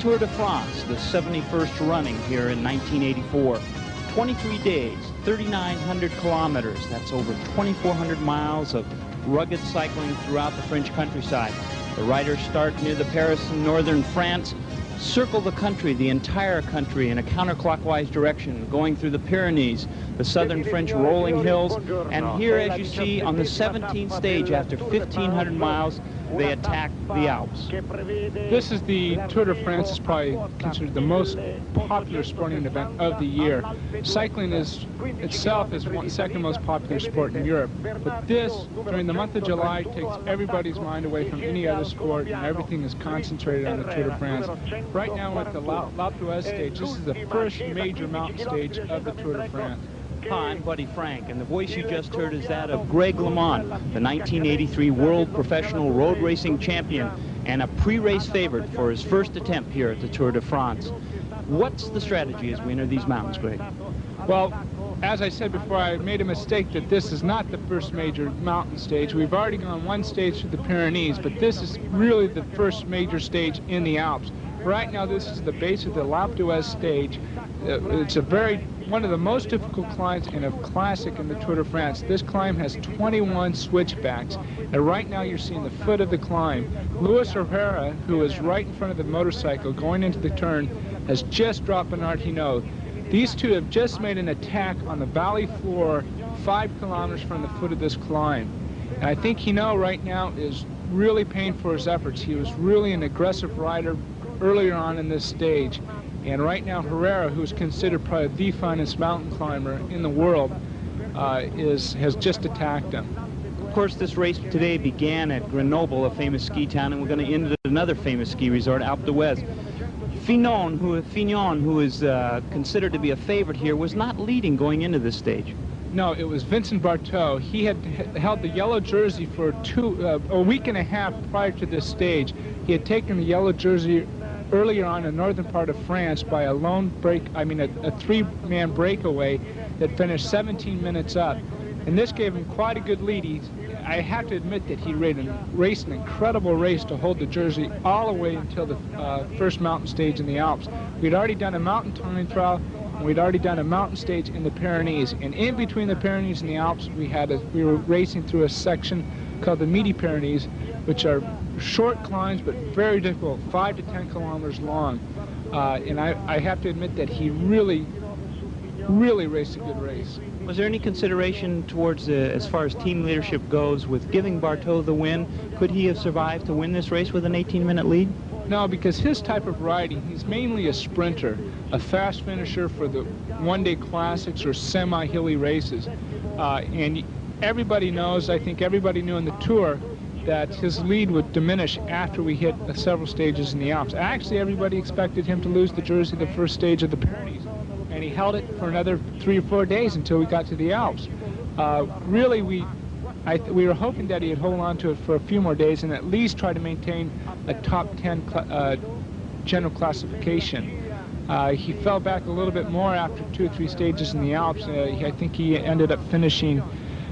Tour de France, the 71st running here in 1984. 23 days, 3,900 kilometers. That's over 2,400 miles of rugged cycling throughout the French countryside. The riders start near the Paris in northern France, circle the country, the entire country, in a counterclockwise direction, going through the Pyrenees, the southern French rolling hills, and here, as you see, on the 17th stage, after 1,500 miles, they attack the Alps. This is the Tour de France. Is probably considered the most popular sporting event of the year. Cycling itself is the second most popular sport in Europe. But this, during the month of July, takes everybody's mind away from any other sport, and everything is concentrated on the Tour de France. Right now we're at the L'Alpe d'Huez stage. This is the first major mountain stage of the Tour de France. Hi, I'm Buddy Frank, and the voice you just heard is that of Greg LeMond, the 1983 World Professional Road Racing Champion and a pre-race favorite for his first attempt here at the Tour de France. What's the strategy as we enter these mountains, Greg? Well, as I said before, I made a mistake that this is not the first major mountain stage. We've already gone one stage through the Pyrenees, but this is really the first major stage in the Alps. Right now, this is the base of the L'Alpe d'Huez stage. It's one of the most difficult climbs and a classic in the Tour de France. This climb has 21 switchbacks, and right now you're seeing the foot of the climb. Luis Herrera, who is right in front of the motorcycle going into the turn, has just dropped Bernard Hinault. These two have just made an attack on the valley floor 5 kilometers from the foot of this climb. And I think Hinault right now is really paying for his efforts. He was really an aggressive rider earlier on in this stage. And right now, Herrera, who is considered probably the finest mountain climber in the world, has just attacked him. Of course, this race today began at Grenoble, a famous ski town, and we're going to end at another famous ski resort, Alpe d'Huez. Fignon, who is considered to be a favorite here, was not leading going into this stage. No, it was Vincent Barteau. He had held the yellow jersey for a week and a half prior to this stage. He had taken the yellow jersey earlier on in the northern part of France by a a three-man breakaway that finished 17 minutes up. And this gave him quite a good lead. I have to admit that he raced an incredible race to hold the jersey all the way until the first mountain stage in the Alps. We'd already done a mountain time trial, and we'd already done a mountain stage in the Pyrenees. And in between the Pyrenees and the Alps, we were racing through a section called the Midi-Pyrenees, which are short climbs but very difficult, 5 to 10 kilometers long. And I have to admit that he really raced a good race. Was there any consideration towards, as far as team leadership goes, with giving Barteau the win? Could he have survived to win this race with an 18-minute lead? No, because his type of riding, he's mainly a sprinter, a fast finisher for the one-day classics or semi-hilly races. And everybody knows, I think everybody knew in the Tour, that his lead would diminish after we hit several stages in the Alps. Actually, everybody expected him to lose the jersey the first stage of the Pyrenees, and he held it for another 3 or 4 days until we got to the Alps. Really, we were hoping that he'd hold on to it for a few more days and at least try to maintain a top 10 general classification. He fell back a little bit more after 2 or 3 stages in the Alps. I think he ended up finishing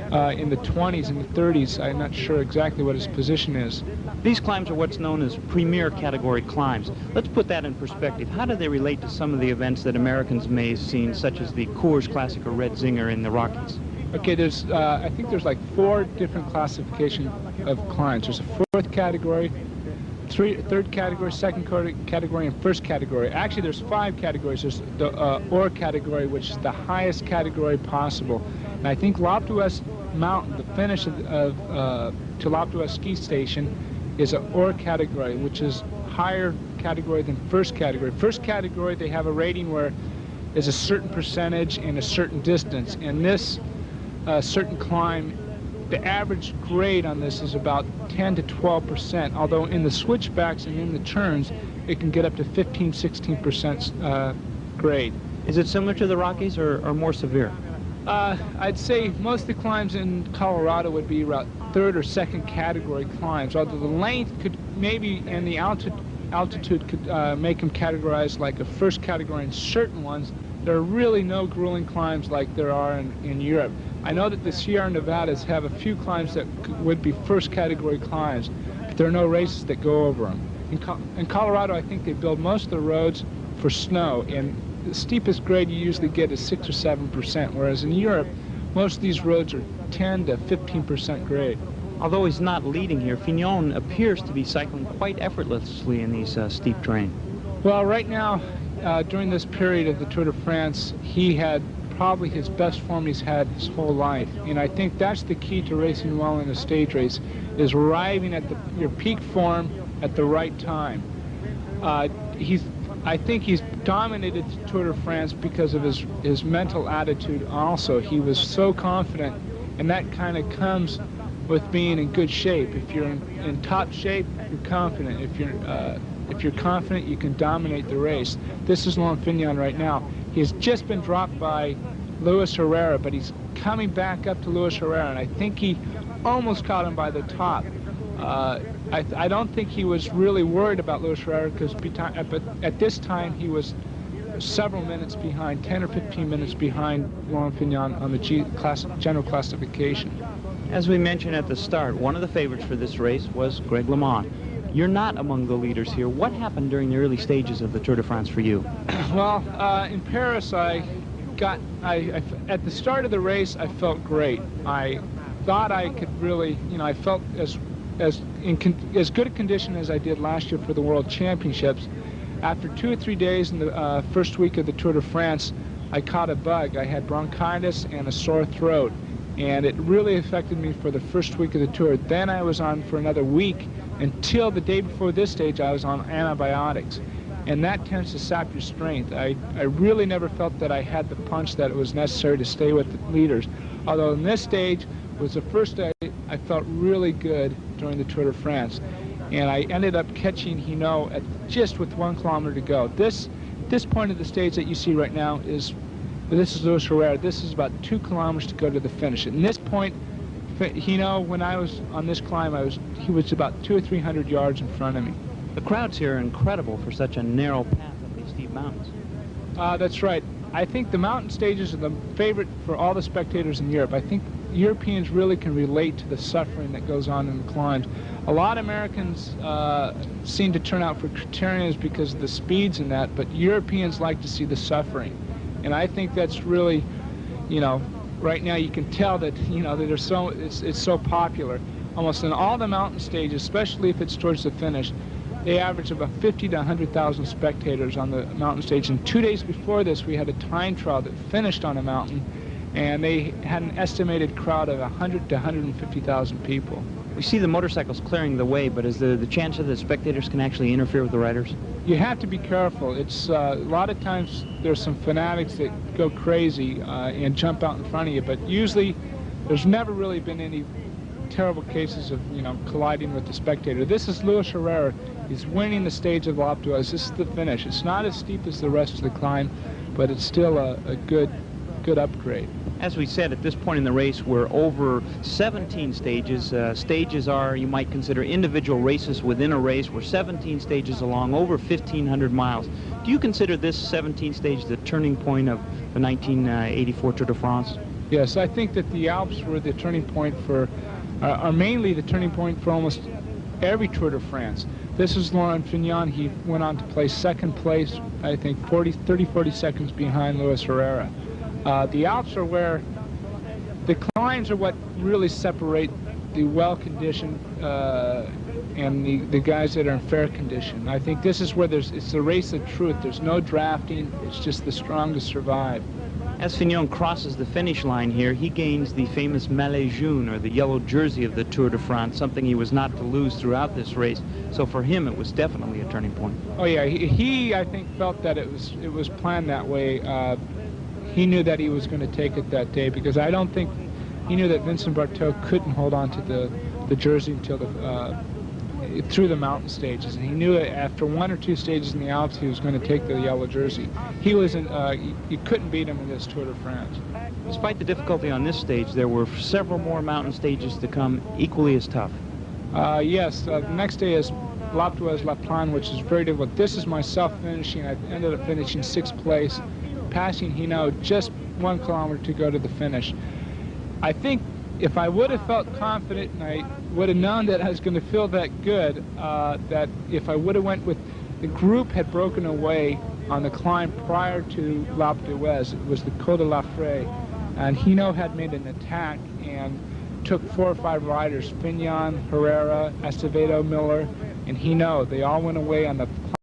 in the 20s and the 30s. I'm not sure exactly what his position is. These climbs are what's known as premier category climbs. Let's put that in perspective. How do they relate to some of the events that Americans may have seen, such as the Coors Classic or Red Zinger in the Rockies? Okay, I think there's like 4 different classification of climbs. There's a 4th category, 3rd category, 2nd category, and 1st category. Actually, there's 5 categories. There's the Or category, which is the highest category possible. And I think L'Alpe d'Huez Mountain, the finish to L'Alpe d'Huez ski station, is an Or category, which is higher category than 1st category. 1st category, they have a rating where there's a certain percentage and a certain distance. And this certain climb, the average grade on this is about 10 to 12%, although in the switchbacks and in the turns, it can get up to 15–16% grade. Is it similar to the Rockies or more severe? I'd say most of the climbs in Colorado would be about 3rd or 2nd category climbs, although the length could maybe, and the altitude could make them categorized like a 1st category in certain ones. There are really no grueling climbs like there are in Europe. I know that the Sierra Nevadas have a few climbs that would be 1st category climbs, but there are no races that go over them. In Colorado, I think they build most of the roads for snow, and the steepest grade you usually get is 6 or 7%, whereas in Europe, most of these roads are 10 to 15% grade. Although he's not leading here, Fignon appears to be cycling quite effortlessly in these steep terrain. Well, right now, during this period of the Tour de France, he had probably his best form he's had his whole life. And I think that's the key to racing well in a stage race, is arriving at your peak form at the right time. I think he's dominated the Tour de France because of his mental attitude also. He was so confident, and that kind of comes with being in good shape. If you're in top shape, you're confident. If you're confident, you can dominate the race. This is Laurent Fignon right now. He's just been dropped by Luis Herrera, but he's coming back up to Luis Herrera, and I think he almost caught him by the top. I don't think he was really worried about Luis Herrera, because at this time he was several minutes behind, 10 or 15 minutes behind Laurent Fignon on the general classification. As we mentioned at the start, one of the favorites for this race was Greg LeMond. You're not among the leaders here. What happened during the early stages of the Tour de France for you? Well, in Paris, at the start of the race, I felt great. I thought I could really, I felt as good a condition as I did last year for the World Championships. After 2 or 3 days in the first week of the Tour de France, I caught a bug. I had bronchitis and a sore throat, and it really affected me for the first week of the Tour. Then I was on for another week, until the day before this stage I was on antibiotics, and that tends to sap your strength. I really never felt that I had the punch that it was necessary to stay with the leaders, although in this stage was the first day I felt really good during the Tour de France, and I ended up catching Hinault just with 1 kilometer to go. This point of the stage that you see right now this is Luis Herrera. This is about 2 kilometers to go to the finish. At this point, Hinault, when I was on this climb, he was about 200 or 300 yards in front of me. The crowds here are incredible for such a narrow path up these steep mountains. That's right. I think the mountain stages are the favorite for all the spectators in Europe. I think Europeans really can relate to the suffering that goes on in the climbs. A lot of Americans seem to turn out for criteriums because of the speeds and that, but Europeans like to see the suffering. And I think that's really, right now you can tell that, that it's so popular. Almost in all the mountain stages, especially if it's towards the finish, they average about 50 to 100,000 spectators on the mountain stage. And 2 days before this, we had a time trial that finished on a mountain, and they had an estimated crowd of 100 to 150,000 people. We see the motorcycles clearing the way, but is there the chance that the spectators can actually interfere with the riders? You have to be careful. It's a lot of times there's some fanatics that go crazy and jump out in front of you, but usually there's never really been any terrible cases of colliding with the spectator. This is Luis Herrera. He's winning the stage of L'Alpe d'Huez. This is the finish. It's not as steep as the rest of the climb, but it's still a good upgrade. As we said, at this point in the race, we're over 17 stages. Stages are, you might consider, individual races within a race. We're 17 stages along, over 1,500 miles. Do you consider this 17th stage the turning point of the 1984 Tour de France? Yes, I think that the Alps were the turning point are mainly the turning point for almost every Tour de France. This is Laurent Fignon. He went on to place second place, I think 30-40 seconds behind Luis Herrera. The Alps are where the climbs are what really separate the well-conditioned and the guys that are in fair condition. I think this is where it's the race of truth. There's no drafting. It's just the strongest survive. As Fignon crosses the finish line here, he gains the famous maillot jaune, or the yellow jersey of the Tour de France, something he was not to lose throughout this race. So for him, it was definitely a turning point. Oh yeah, he I think felt that it was planned that way. He knew that he was going to take it that day, because I don't think he knew that Vincent Barteau couldn't hold on to the jersey until through the mountain stages, and he knew that after 1 or 2 stages in the Alps he was going to take the yellow jersey. He wasn't. You couldn't beat him in this Tour de France. Despite the difficulty on this stage, there were several more mountain stages to come, equally as tough. Yes, the next day is L'Alpe d'Huez La Plagne, which is very difficult. This is myself finishing. I ended up finishing 6th place, passing Hinault just 1 kilometer to go to the finish. I think if I would have felt confident and I would have known that I was going to feel that good, that if I would have went with, the group had broken away on the climb prior to L'Alpe d'Huez. It was the Col de la Fray, and Hino had made an attack and took 4 or 5 riders, Fignon, Herrera, Acevedo, Miller, and Hino. They all went away on the